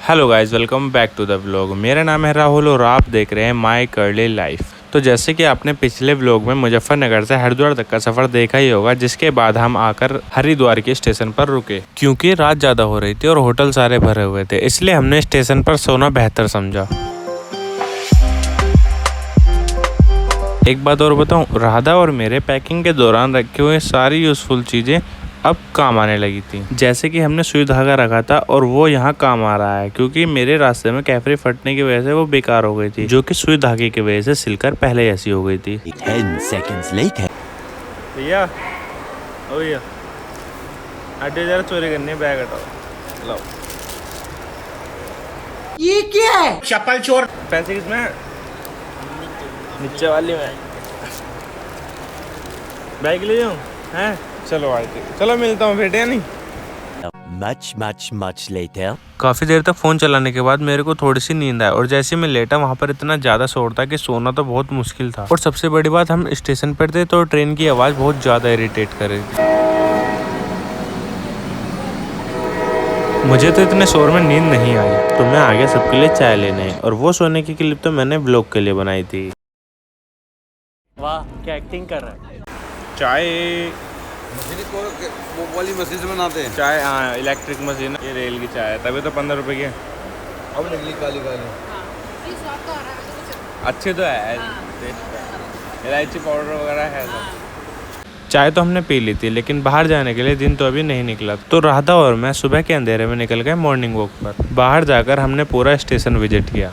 Hello guys, welcome back to the vlog. मेरा नाम है राहुल और आप देख रहे हैं माय कर्ली लाइफ। तो जैसे कि आपने पिछले व्लॉग में मुजफ्फरनगर से हरिद्वार तक का सफ़र देखा ही होगा, जिसके बाद हम आकर हरिद्वार के स्टेशन पर रुके क्योंकि रात ज़्यादा हो रही थी और होटल सारे भरे हुए थे, इसलिए हमने स्टेशन पर सोना बेहतर समझा। एक बात और बताऊं, राधा और मेरे पैकिंग के दौरान रखे हुए सारी यूज़फुल चीज़ें अब काम आने लगी थी। जैसे कि हमने सुई धागा रखा था और वो यहाँ काम आ रहा है क्योंकि मेरे रास्ते में कैफरी फटने की वजह से वो बेकार हो गई थी, जो कि सुई धागे की वजह से सिलकर पहले ऐसी हो गई थी। 10 seconds later. भैया ओ भैया, अड्डे जरा चोरी करनी है, बैग हटाओ। लो, ये क्या है? चप्पल चोर। पैसे किसमें? नीचे वाली में। बैग ले जाऊँ? हैं? चलो आए थे, चलो मिलता हूँ बेटे। नहीं, Much later. काफ़ी देर तक फ़ोन चलाने के बाद मेरे को थोड़ी सी नींद आई और जैसे मैं लेटा वहाँ पर इतना ज़्यादा शोर था कि सोना तो बहुत मुश्किल था। और सबसे बड़ी बात, हम स्टेशन पर थे तो ट्रेन की आवाज़ बहुत ज़्यादा इरिटेट कर रही थी। मुझे तो इतने शोर में नींद नहीं आई तो मैं आ गया सबके लिए चाय लेने, और वो सोने की क्लिप तो मैंने ब्लॉग के लिए बनाई थी। वाह, क्या एक्टिंग कर रहा है। चाय वो वाली मशीन से बनाते हैं। चाय, हाँ, इलेक्ट्रिक मशीन। ये रेल की चाय है, तभी तो 15 रुपए की है। अब निकली काली काली। अच्छी तो है, इलायची पाउडर वगैरह है सब। चाय तो हमने पी ली थी, लेकिन बाहर जाने के लिए दिन तो अभी नहीं निकला। तो राधा और मैं सुबह के अंधेरे में निकल गए मॉर्निंग वॉक पर। बाहर जाकर हमने पूरा स्टेशन विजिट किया।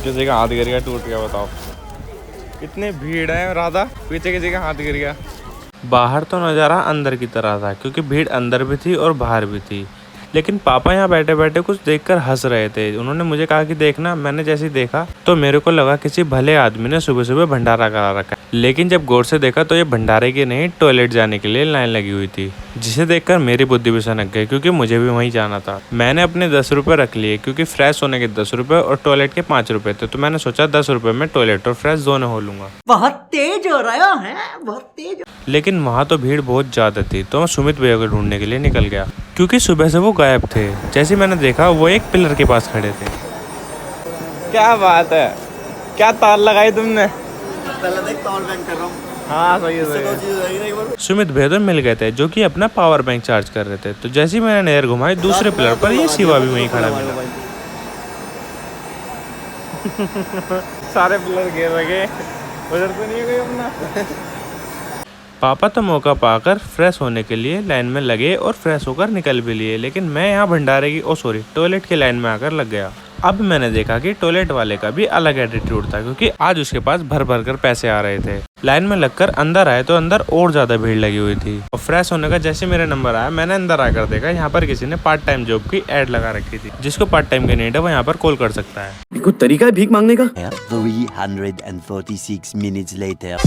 किसी का हाथ गिर गया, टूट गया, बताओ। इतनी भीड़ है राधा, पीछे किसी का हाथ गिर गया। बाहर तो नज़ारा अंदर की तरह था क्योंकि भीड़ अंदर भी थी और बाहर भी थी। लेकिन पापा यहाँ बैठे बैठे कुछ देखकर हंस रहे थे। उन्होंने मुझे कहा कि देखना। मैंने जैसे ही देखा तो मेरे को लगा किसी भले आदमी ने सुबह सुबह भंडारा करा रखा है। लेकिन जब गौर से देखा तो ये भंडारे की नहीं, टॉयलेट जाने के लिए लाइन लगी हुई थी, जिसे देखकर मेरी बुद्धि भी सनक गई क्योंकि मुझे भी वहीं जाना था। मैंने अपने 10 रुपये रख लिए क्योंकि फ्रेश होने के 10 रुपये और टॉयलेट के 5 रुपये थे, तो मैंने सोचा 10 रुपये में टॉयलेट और फ्रेश दोनों हो लूंगा। बहुत तेज हो रहा है, बहुत तेज। लेकिन वहाँ तो भीड़ बहुत ज़्यादा थी, तो मैं सुमित भैया को ढूंढने के लिए निकल गया क्योंकि सुबह से वो गायब थे। जैसे मैंने देखा वो एक पिलर के पास खड़े थे। क्या बात है, क्या तार लगाई तुमने? पहले देख पावर बैंक कर रहा हूँ। हाँ, सही है। सुमित भैया तो मिल गए थे जो कि अपना पावर बैंक चार्ज कर रहे थे। तो जैसे ही मैंने नहर घुमाई दूसरे पिलर पर, ये शिवा भी वहीं खड़ा मिला। सारे पिलर गिर लगे, उधर तो नहीं गए अपना। पापा तो मौका पाकर फ्रेश होने के लिए लाइन में लगे और फ्रेश होकर निकल भी लिए, लेकिन मैं यहाँ भंडारे की टॉयलेट की लाइन में आकर लग गया। अब मैंने देखा कि टॉयलेट वाले का भी अलग एटीट्यूड था क्योंकि आज उसके पास भर भर कर पैसे आ रहे थे। लाइन में लगकर अंदर आए तो अंदर और ज्यादा भीड़ लगी हुई थी। और फ्रेश होने का जैसे मेरा नंबर आया, मैंने अंदर आकर देखा यहाँ पर किसी ने पार्ट टाइम जॉब की एड लगा रखी थी। जिसको पार्ट टाइम की नीड है वो यहाँ पर कॉल कर सकता है। कोई तरीका है भीख मांगने का? 346 minutes later.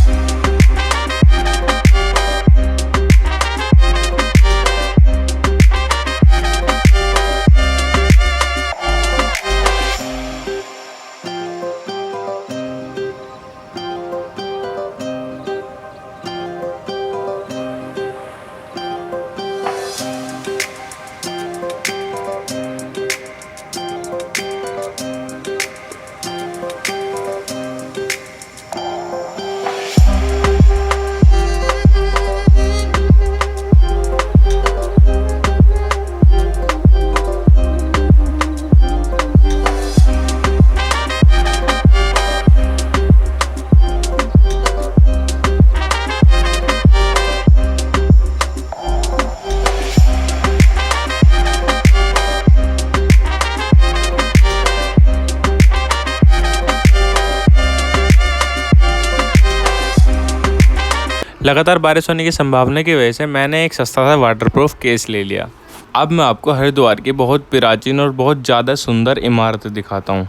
लगातार बारिश होने की संभावना की वजह से मैंने एक सस्ता सा वाटरप्रूफ केस ले लिया। अब मैं आपको हरिद्वार की बहुत प्राचीन और बहुत ज़्यादा सुंदर इमारतें दिखाता हूँ।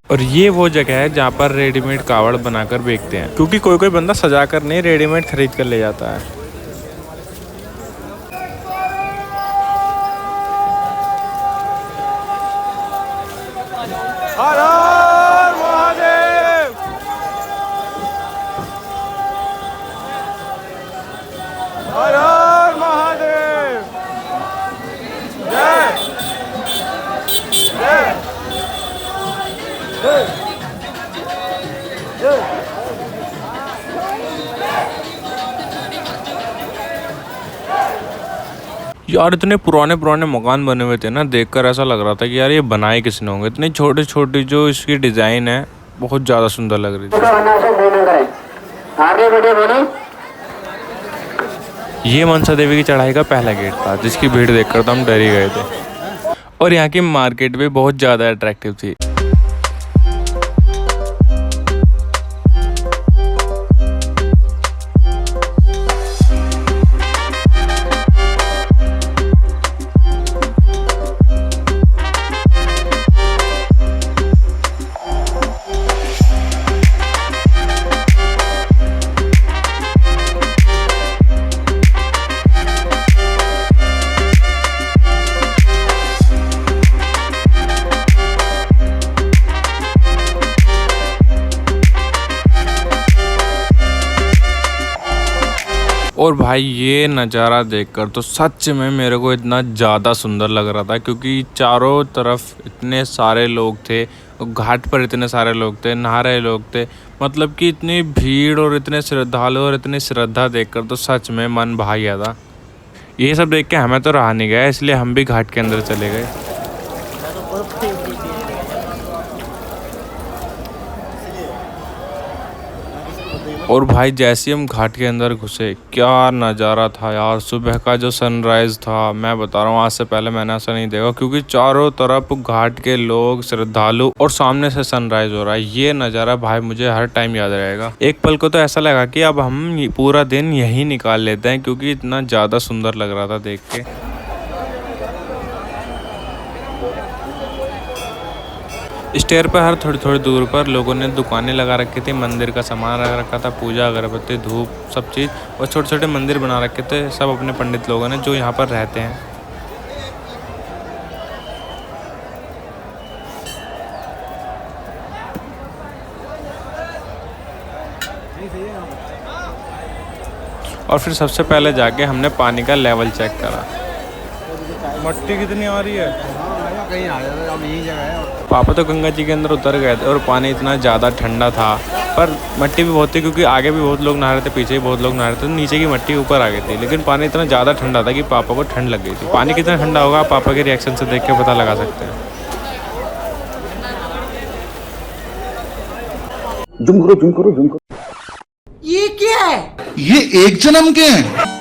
और ये वो जगह है जहाँ पर रेडीमेड कावड़ बनाकर बेचते हैं, क्योंकि कोई कोई बंदा सजा कर नहीं रेडीमेड खरीद कर ले जाता है। हर हर महादेव, हर हर महादेव, जय जय। यार इतने पुराने पुराने मकान बने हुए थे ना, देखकर ऐसा लग रहा था कि यार ये बनाए किसने होंगे। इतनी छोटी छोटी जो इसकी डिजाइन है बहुत ज्यादा सुंदर लग रही थी। ये मनसा देवी की चढ़ाई का पहला गेट था जिसकी भीड़ देखकर तो हम डर ही गए थे। और यहाँ की मार्केट भी बहुत ज्यादा अट्रैक्टिव थी। और भाई ये नज़ारा देखकर तो सच में मेरे को इतना ज़्यादा सुंदर लग रहा था, क्योंकि चारों तरफ इतने सारे लोग थे, घाट पर इतने सारे लोग थे, नहा रहे लोग थे। मतलब कि इतनी भीड़ और इतने श्रद्धालु और इतनी श्रद्धा देखकर तो सच में मन भा गया था। ये सब देख के हमें तो रहा नहीं गया, इसलिए हम भी घाट के अंदर चले गए। और भाई जैसे हम घाट के अंदर घुसे, क्या नज़ारा था यार। सुबह का जो सनराइज़ था, मैं बता रहा हूँ आज से पहले मैंने ऐसा नहीं देखा, क्योंकि चारों तरफ घाट के लोग, श्रद्धालु, और सामने से सनराइज़ हो रहा है। ये नज़ारा भाई मुझे हर टाइम याद रहेगा। एक पल को तो ऐसा लगा कि अब हम पूरा दिन यहीं निकाल लेते हैं, क्योंकि इतना ज़्यादा सुंदर लग रहा था देख के। स्टेयर पर हर थोड़ी थोड़ी दूर पर लोगों ने दुकानें लगा रखी थी, मंदिर का सामान रख रखा था, पूजा अगरबत्ती धूप सब चीज़, और छोटे छोटे मंदिर बना रखे थे सब अपने पंडित लोगों ने जो यहाँ पर रहते हैं। और फिर सबसे पहले जाके हमने पानी का लेवल चेक करा। मट्टी कितनी आ रही है, कहीं आ जाता है, अब यही जगह है। पापा तो गंगा जी के अंदर उतर गए थे और पानी इतना ज़्यादा ठंडा था, पर मट्टी भी बहुत थी, क्योंकि आगे भी बहुत लोग नहा रहे थे, पीछे भी बहुत लोग नहा रहे थे, तो नीचे की मट्टी ऊपर आ गई थी। लेकिन पानी इतना ज़्यादा ठंडा था कि पापा को ठंड लग गई थी। पानी कितना ठंडा होगा आप पापा के रिएक्शन से देख के पता लगा सकते हैं। जूम करो। ये क्या है? ये एक जन्म के हैं।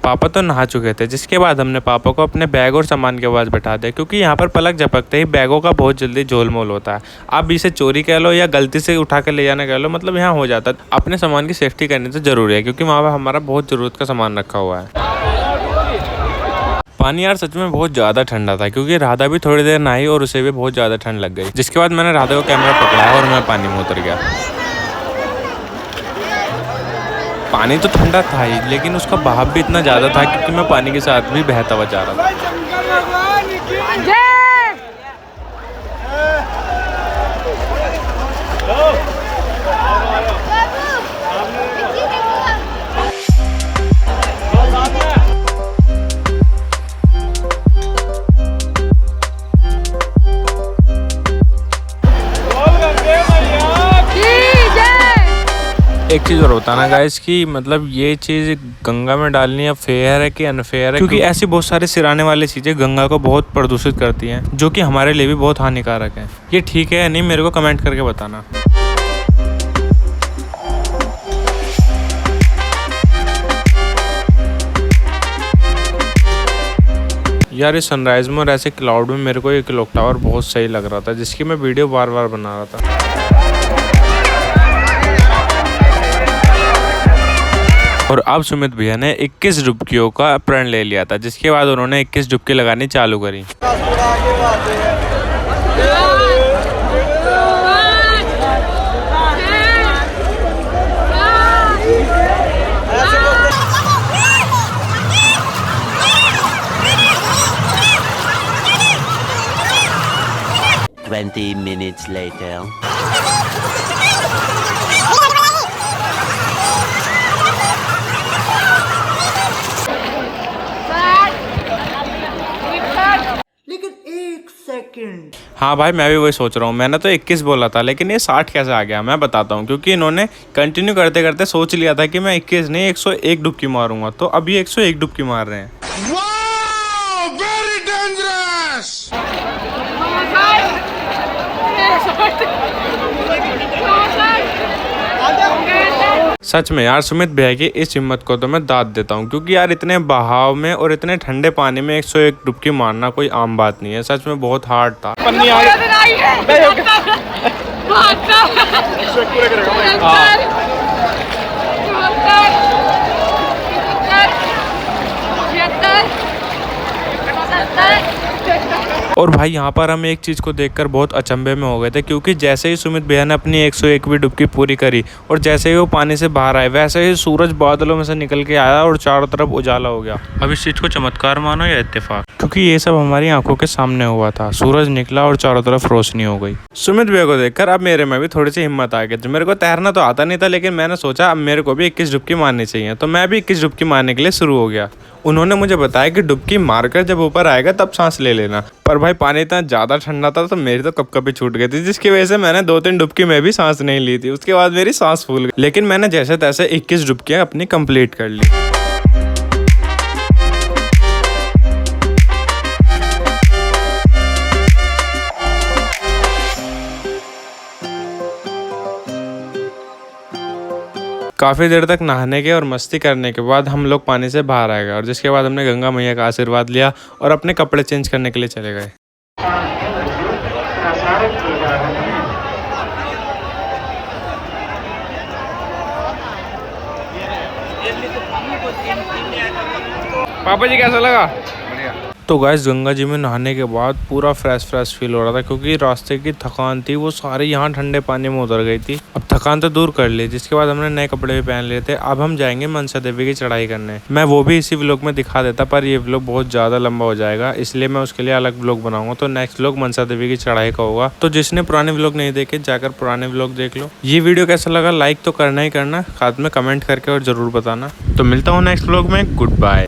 पापा तो नहा चुके थे, जिसके बाद हमने पापा को अपने बैग और सामान के पास बैठा दिया, क्योंकि यहाँ पर पलक झपकते ही बैगों का बहुत जल्दी झोलमोल होता है। आप इसे चोरी कह लो या गलती से उठा कर ले जाना कह लो, मतलब यहाँ हो जाता है। अपने सामान की सेफ्टी करनी तो ज़रूरी है, क्योंकि वहाँ पर हमारा बहुत ज़रूरत का सामान रखा हुआ है। पानी यार सच में बहुत ज़्यादा ठंडा था, क्योंकि राधा भी थोड़ी देर नहाई और उसे भी बहुत ज़्यादा ठंड लग गई। जिसके बाद मैंने राधा को कैमरा पकड़ाया और मैं पानी में उतर गया। पानी तो ठंडा था ही, लेकिन उसका बहाव भी इतना ज़्यादा था क्योंकि मैं पानी के साथ भी बहता हुआ जा रहा था। चीज़ और बताना गाइस कि मतलब ये चीज़ गंगा में डालनी अब फेयर है कि अनफेयर है, क्योंकि ऐसी बहुत सारी सिराने वाली चीज़ें गंगा को बहुत प्रदूषित करती हैं जो कि हमारे लिए भी बहुत हानिकारक है। ये ठीक है या नहीं मेरे को कमेंट करके बताना। यार इस सनराइज में और ऐसे क्लाउड में मेरे को ये क्लॉक टावर बहुत सही लग रहा था, जिसकी मैं वीडियो बार बार बना रहा था। और अब सुमित भैया ने 21 डुबकियों का प्रण ले लिया था, जिसके बाद उन्होंने 21 डुबकी लगानी चालू करी। Twenty minutes later. लेकिन 1 सेकंड। हाँ भाई मैं भी वही सोच रहा हूँ, मैंने तो 21 बोला था लेकिन ये 60 कैसे आ गया मैं बताता हूँ। क्योंकि इन्होंने कंटिन्यू करते करते सोच लिया था कि मैं 21 नहीं 101 डुबकी मारूंगा, तो अभी 101 डुबकी मार रहे हैं। सच में यार सुमित भैया की इस हिम्मत को तो मैं दाद देता हूँ, क्योंकि यार इतने बहाव में और इतने ठंडे पानी में 101 डुबकी मारना कोई आम बात नहीं है। सच में बहुत हार्ड था। पन्नी आ और भाई यहाँ पर हम एक चीज़ को देखकर बहुत अचंभे में हो गए थे, क्योंकि जैसे ही सुमित भैया ने अपनी 101वीं डुबकी पूरी करी और जैसे ही वो पानी से बाहर आए, वैसे ही सूरज बादलों में से निकल के आया और चारों तरफ उजाला हो गया। अब इस चीज़ को चमत्कार मानो या इत्तेफाक, क्योंकि ये सब हमारी आंखों के सामने हुआ था। सूरज निकला और चारों तरफ रोशनी हो गई। सुमित भैया को देखकर अब मेरे में भी थोड़ी सी हिम्मत आ गई थी। मेरे को तैरना तो आता नहीं था, लेकिन मैंने सोचा अब मेरे को भी 21 डुबकी मारनी चाहिए, तो मैं भी 21 डुबकी मारने के लिए शुरू हो गया। उन्होंने मुझे बताया कि डुबकी मारकर जब ऊपर आएगा तब सांस ले लेना, पर भाई पानी इतना ज़्यादा ठंडा था तो मेरी तो कपकपी छूट गई थी, जिसकी वजह से मैंने 2-3 डुबकी में भी सांस नहीं ली थी। उसके बाद मेरी सांस फूल गई, लेकिन मैंने जैसे तैसे 21 डुबकियाँ अपनी कंप्लीट कर ली। काफ़ी देर तक नहाने के और मस्ती करने के बाद हम लोग पानी से बाहर आ गए, और जिसके बाद हमने गंगा मैया का आशीर्वाद लिया और अपने कपड़े चेंज करने के लिए चले गए। पापा जी कैसा लगा? तो गाइस गंगा जी में नहाने के बाद पूरा फ्रेश फील हो रहा था, क्योंकि रास्ते की थकान थी वो सारी यहाँ ठंडे पानी में उतर गई थी। अब थकान तो दूर कर ली, जिसके बाद हमने नए कपड़े भी पहन लिए थे। अब हम जाएंगे मनसा देवी की चढ़ाई करने। मैं वो भी इसी व्लॉग में दिखा देता, पर ये व्लॉग बहुत ज़्यादा लंबा हो जाएगा, इसलिए मैं उसके लिए अलग व्लॉग बनाऊंगा। तो नेक्स्ट व्लॉग मनसा देवी की चढ़ाई का होगा। तो जिसने पुराने व्लॉग नहीं देखे जाकर पुराने व्लॉग देख लो। ये वीडियो कैसा लगा लाइक तो करना ही करना, साथ में कमेंट करके और ज़रूर बताना। तो मिलता हूँ नेक्स्ट व्लॉग में। Good bye.